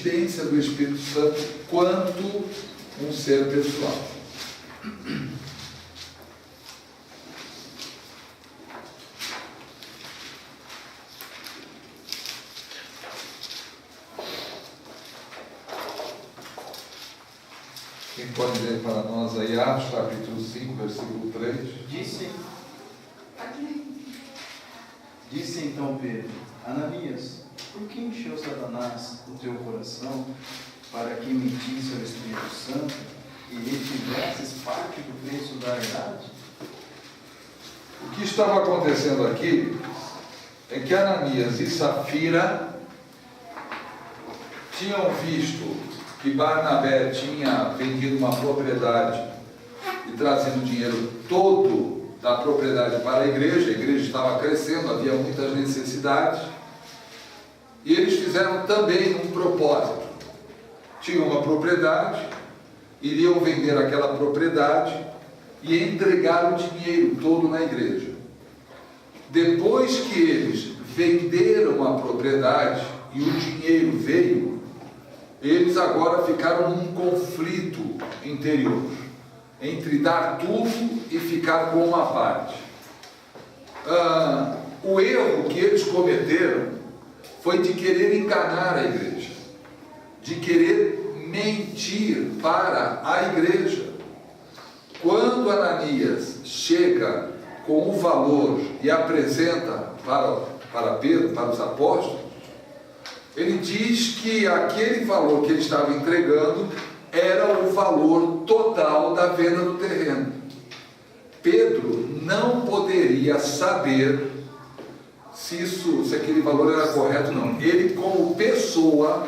existência do Espírito Santo quanto um ser pessoal. Quem pode ler para nós aí, Atos capítulo 5, versículo 3? Disse então Pedro: Ananias, por que encheu Satanás o teu coração para que mentisse ao Espírito Santo e retivesses parte do preço da verdade? O que estava acontecendo aqui é que Ananias e Safira tinham visto que Barnabé tinha vendido uma propriedade e trazido o dinheiro todo da propriedade para a igreja estava crescendo, havia muitas necessidades, e eles fizeram também um propósito. Tinham uma propriedade, iriam vender aquela propriedade e entregar o dinheiro todo na igreja. Depois que eles venderam a propriedade e o dinheiro veio, eles agora ficaram num conflito interior, entre dar tudo e ficar com uma parte. O erro que eles cometeram foi de querer enganar a igreja, de querer mentir para a igreja. Quando Ananias chega com o valor e apresenta para Pedro, para os apóstolos, ele diz que aquele valor que ele estava entregando era o valor total da venda do terreno. Pedro não poderia saber se aquele valor era correto ou não. Ele, como pessoa,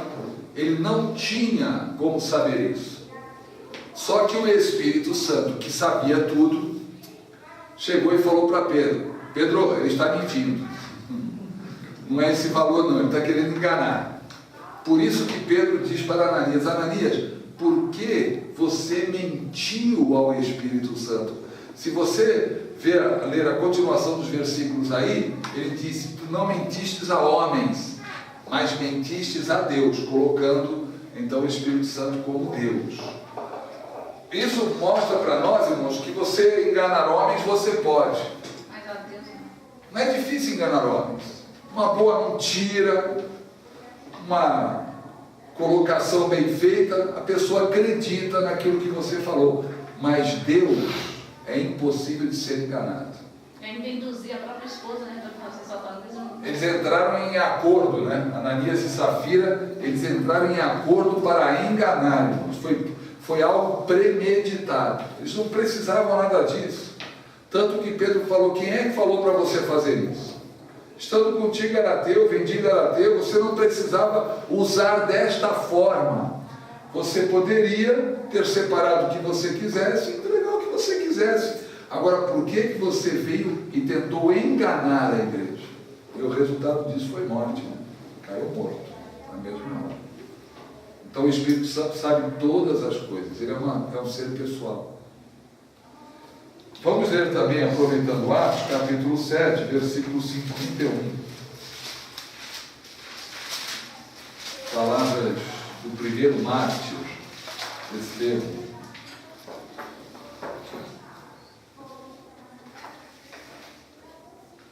ele não tinha como saber isso. Só que o Espírito Santo, que sabia tudo, chegou e falou para Pedro: Pedro, ele está mentindo. Não é esse valor não, ele está querendo enganar. Por isso que Pedro diz para Ananias: Ananias, por que você mentiu ao Espírito Santo? Se você ler a continuação dos versículos aí, ele diz: tu não mentistes a homens, mas mentistes a Deus, colocando então o Espírito Santo como Deus. Isso mostra para nós, irmãos, que você enganar homens, você pode. Mas a Deus não é difícil enganar homens. Uma boa mentira, uma colocação bem feita, a pessoa acredita naquilo que você falou. Mas Deus é impossível de ser enganado. Ainda induzir a própria esposa, né? Para você soltar no mesmo. Eles entraram em acordo, né? Ananias e Safira, eles entraram em acordo para enganar. Foi algo premeditado. Eles não precisavam nada disso. Tanto que Pedro falou: quem é que falou para você fazer isso? Estando contigo era teu, vendido era teu, você não precisava usar desta forma. Você poderia ter separado o que você quisesse e entregar o que você quisesse. Agora, por que você veio e tentou enganar a igreja? E o resultado disso foi morte, né? Caiu morto, na mesma hora. Então o Espírito Santo sabe todas as coisas, ele é um ser pessoal. Vamos ler também, aproveitando Atos, capítulo 7, versículo 51. Palavras do primeiro mártir, Estevão.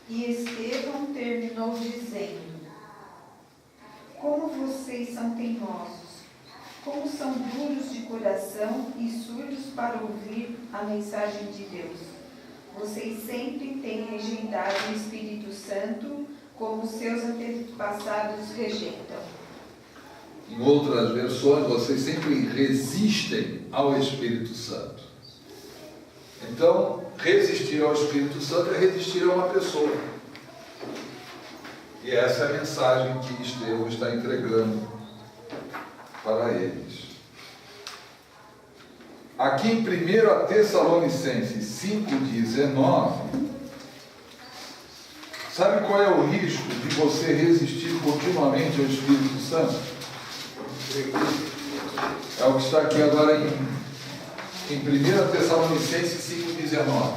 E Estevão terminou dizendo: como vocês são teimosos, como são duros de coração e surdos para ouvir a mensagem de Deus. Vocês sempre têm rejeitado o Espírito Santo, como seus antepassados rejeitam. Em outras versões, vocês sempre resistem ao Espírito Santo. Então, resistir ao Espírito Santo é resistir a uma pessoa. E essa é a mensagem que Estevão está entregando para eles. Aqui em 1 Tessalonicenses 5,19, sabe qual é o risco de você resistir continuamente ao Espírito Santo? É o que está aqui agora em 1 Tessalonicenses 5,19.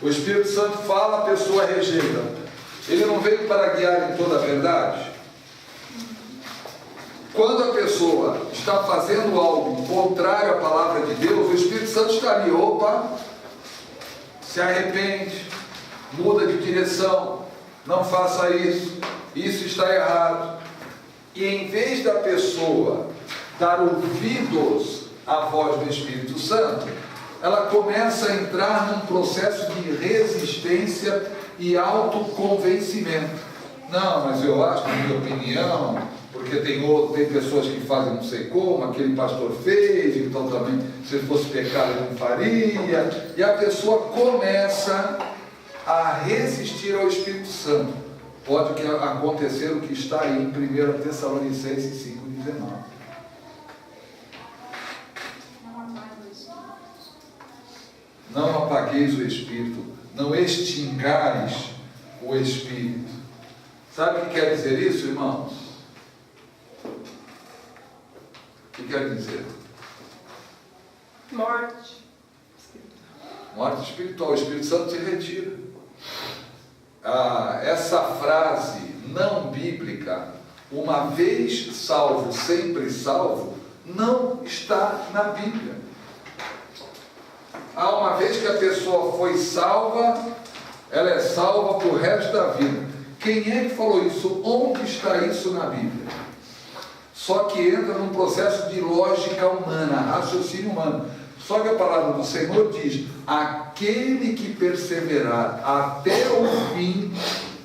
O Espírito Santo fala, a pessoa rejeita. Ele não veio para guiar em toda a verdade? Quando a pessoa está fazendo algo contrário à palavra de Deus, o Espírito Santo está ali, opa, se arrepende, muda de direção, não faça isso, isso está errado. E em vez da pessoa dar ouvidos à voz do Espírito Santo, ela começa a entrar num processo de resistência e autoconvencimento. Não, mas eu acho, na minha opinião, porque tem pessoas que fazem não sei como, aquele pastor fez, então também, se ele fosse pecado, ele não faria. E a pessoa começa a resistir ao Espírito Santo. Pode acontecer o que está aí em 1 Tessalonicenses 5,19. Não apagueis o Espírito, não extingais o Espírito. Sabe o que quer dizer isso, irmãos? O que quer dizer? Morte. Morte espiritual. O Espírito Santo se retira. Essa frase não bíblica, uma vez salvo, sempre salvo, não está na Bíblia. Uma vez que a pessoa foi salva, ela é salva para o resto da vida. Quem é que falou isso? Onde está isso na Bíblia? Só que entra num processo de lógica humana, raciocínio humano. Só que a palavra do Senhor diz: aquele que perseverar até o fim,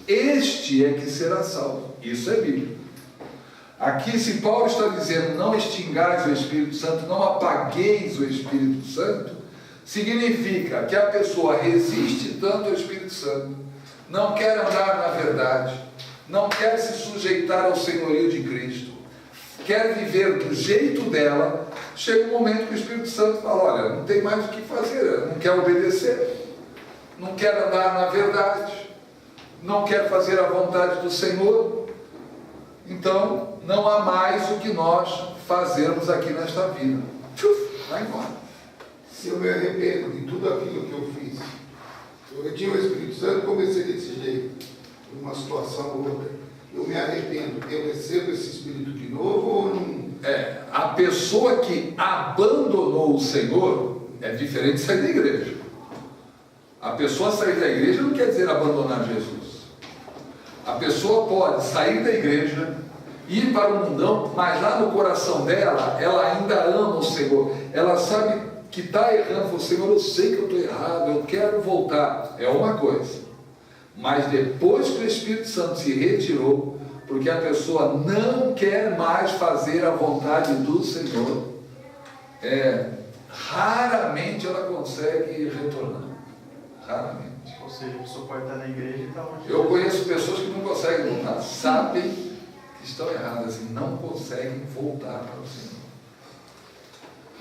este é que será salvo. Isso é Bíblia. Aqui, se Paulo está dizendo não extingais o Espírito Santo, não apagueis o Espírito Santo, significa que a pessoa resiste tanto ao Espírito Santo, não quer andar na verdade, não quer se sujeitar ao senhorio de Cristo, quer viver do jeito dela. Chega um momento que o Espírito Santo fala: olha, não tem mais o que fazer, não quer obedecer, não quer andar na verdade, não quer fazer a vontade do Senhor. Então não há mais o que nós fazermos aqui nesta vida. Vai embora. Se eu me arrependo de tudo aquilo que eu fiz, eu tinha o Espírito Santo, comecei desse jeito, uma situação ou outra, eu me arrependo, eu recebo esse Espírito de novo ou não? A pessoa que abandonou o Senhor é diferente de sair da igreja. A pessoa sair da igreja não quer dizer abandonar Jesus. A pessoa pode sair da igreja, ir para o mundão, mas lá no coração dela, ela ainda ama o Senhor. Ela sabe que está errando, fala: Senhor, eu sei que eu estou errado, eu quero voltar. É uma coisa. Mas depois que o Espírito Santo se retirou, porque a pessoa não quer mais fazer a vontade do Senhor, raramente ela consegue retornar. Raramente. Ou seja, a pessoa pode estar na igreja e está longe. Eu conheço pessoas que não conseguem voltar, sabem que estão erradas e não conseguem voltar para o Senhor.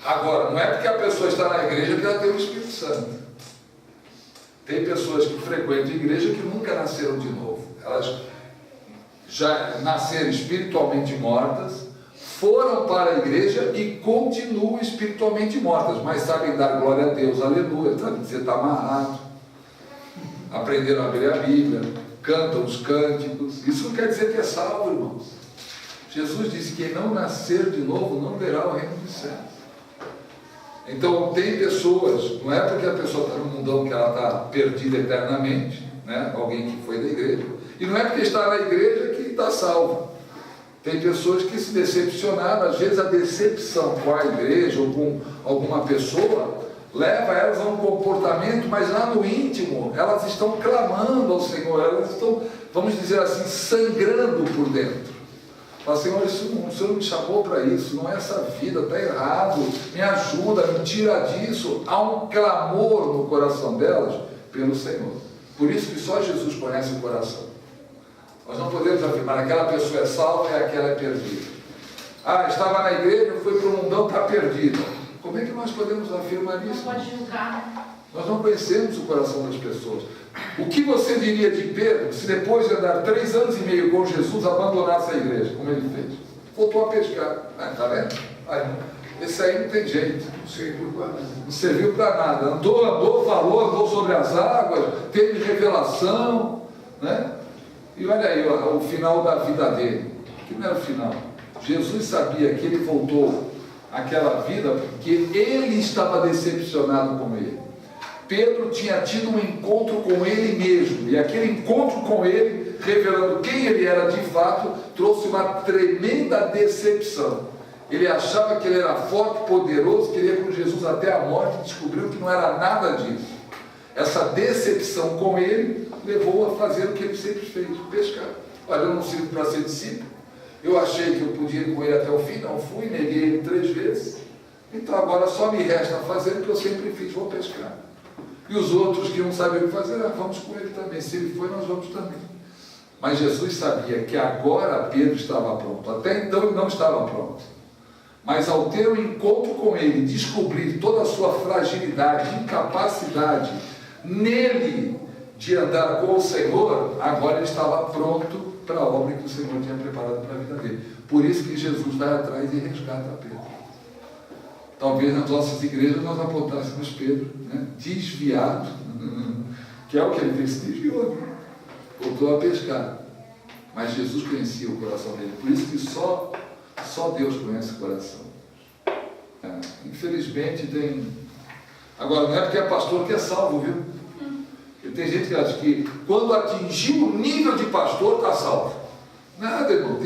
Agora, não é porque a pessoa está na igreja que ela tem o Espírito Santo. Tem pessoas que frequentam a igreja que nunca nasceram de novo. Elas já nasceram espiritualmente mortas, foram para a igreja e continuam espiritualmente mortas, mas sabem dar glória a Deus, aleluia, sabem dizer está amarrado, aprenderam a ler a Bíblia, cantam os cânticos. Isso não quer dizer que é salvo, irmãos. Jesus disse que quem não nascer de novo não verá o reino dos céus. Então tem pessoas, não é porque a pessoa está no mundão que ela está perdida eternamente, né? Alguém que foi da igreja, e não é porque está na igreja que está salvo. Tem pessoas que se decepcionaram. Às vezes a decepção com a igreja ou com alguma pessoa leva elas a um comportamento, mas lá no íntimo elas estão clamando ao Senhor, elas estão, vamos dizer assim, sangrando por dentro. Fala: Senhor, o Senhor não me chamou para isso, não é essa vida, está errado, me ajuda, me tira disso. Há um clamor no coração delas pelo Senhor. Por isso que só Jesus conhece o coração. Nós não podemos afirmar: aquela pessoa é salva e aquela é perdida. Estava na igreja, foi para o mundão, está perdida. Como é que nós podemos afirmar isso? Não pode julgar. Nós não conhecemos o coração das pessoas. O que você diria de Pedro se depois de andar 3 anos e meio com Jesus abandonasse a igreja, como ele fez? Voltou a pescar. Está vendo? Esse aí não tem jeito. Não serviu para nada. Não serviu para nada. Andou, falou, andou sobre as águas, teve revelação, né? E olha aí o final da vida dele, que não era o final. Jesus sabia que ele voltou àquela vida porque ele estava decepcionado com ele. Pedro tinha tido um encontro com ele mesmo, e aquele encontro com ele, revelando quem ele era de fato, trouxe uma tremenda decepção. Ele achava que ele era forte, poderoso, queria com Jesus até a morte, e descobriu que não era nada disso. Essa decepção com ele levou a fazer o que ele sempre fez, pescar. Olha, eu não sirvo para ser discípulo, eu achei que eu podia ir com ele até o fim, não fui, neguei ele 3 vezes, então agora só me resta fazer o que eu sempre fiz, vou pescar. E os outros que não sabiam o que fazer, vamos com ele também, se ele foi, nós vamos também. Mas Jesus sabia que agora Pedro estava pronto, até então ele não estava pronto. Mas ao ter um encontro com ele, descobrir toda a sua fragilidade, incapacidade nele de andar com o Senhor, agora ele estava pronto para a obra que o Senhor tinha preparado para a vida dele. Por isso que Jesus vai atrás e resgata Pedro. Talvez nas nossas igrejas nós apontássemos Pedro, né, desviado, que é o que ele fez, se desviou, né? Voltou a pescar. Mas Jesus conhecia o coração dele, por isso que só Deus conhece o coração. Infelizmente tem. Agora, não é porque é pastor que é salvo, viu? E tem gente que acha que quando atingiu o nível de pastor está salvo. Nada, irmão.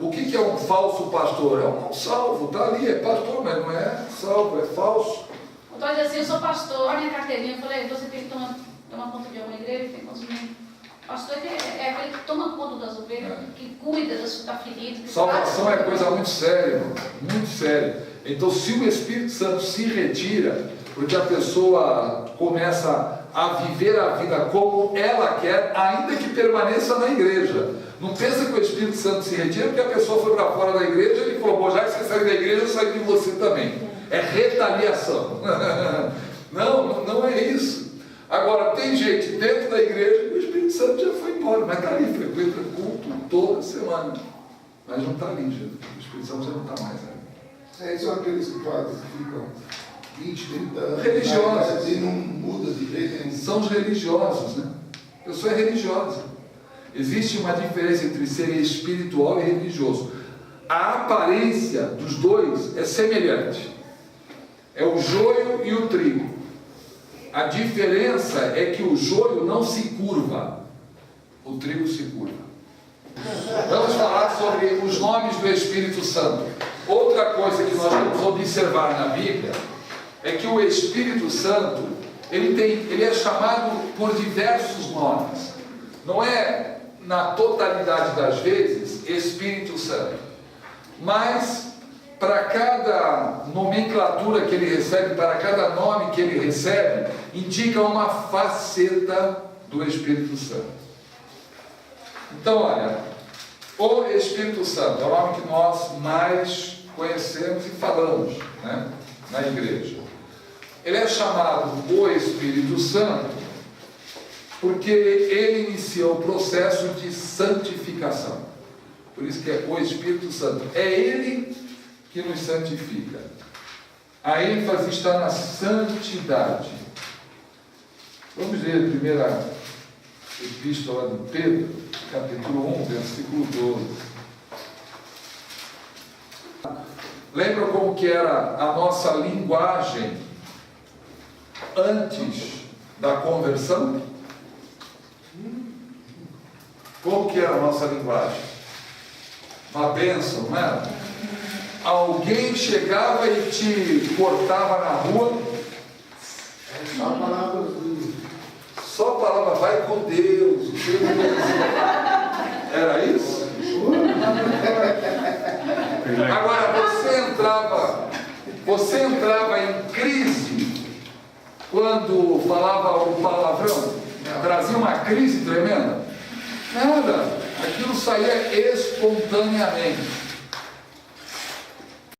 O que é um falso pastor? É um não salvo, está ali, é pastor, mas não é salvo, é falso. Então diz assim, eu sou pastor, olha minha carteirinha, eu falei, você tem que tomar conta de alguma igreja, tem que consumir. Pastor é aquele que toma conta das ovelhas, que cuida da ferida. Salvação é coisa muito séria, irmão, muito séria. Então, se o Espírito Santo se retira, porque a pessoa começa a viver a vida como ela quer, ainda que permaneça na igreja. Não pensa que o Espírito Santo se retira porque a pessoa foi para fora da igreja e ele falou, bom, já que você saiu da igreja, eu saio de você também. É retaliação. Não é isso. Agora, tem gente dentro da igreja que o Espírito Santo já foi embora, mas está ali, frequenta culto toda semana. Mas não está ali, já. O Espírito Santo já não está mais ali. São aqueles que ficam 20, 30 anos religiosos. E não muda de jeito nenhum. São os religiosos, né? A pessoa é religiosa. Existe uma diferença entre ser espiritual e religioso. A aparência dos dois é semelhante. É o joio e o trigo. A diferença é que o joio não se curva, o trigo se curva. Vamos falar sobre os nomes do Espírito Santo. Outra coisa que nós vamos observar na Bíblia é que o Espírito Santo, ele é chamado por diversos nomes. Não é, na totalidade das vezes, Espírito Santo. Mas, para cada nomenclatura que ele recebe, para cada nome que ele recebe, indica uma faceta do Espírito Santo. Então, olha, o Espírito Santo é o nome que nós mais conhecemos e falamos, né, na igreja. Ele é chamado o Espírito Santo porque ele iniciou o processo de santificação. Por isso que é o Espírito Santo. É ele que nos santifica. A ênfase está na santidade. Vamos ler a primeira epístola de Pedro, capítulo 1, versículo 12. Lembra como que era a nossa linguagem antes da conversão? Como que era a nossa linguagem? Uma bênção, não era? Alguém chegava e te cortava na rua. Só palavras. Só a palavra vai com Deus. Era isso? Agora você entrava em crise quando falava o palavrão, trazia uma crise tremenda. Nada, aquilo saía espontaneamente.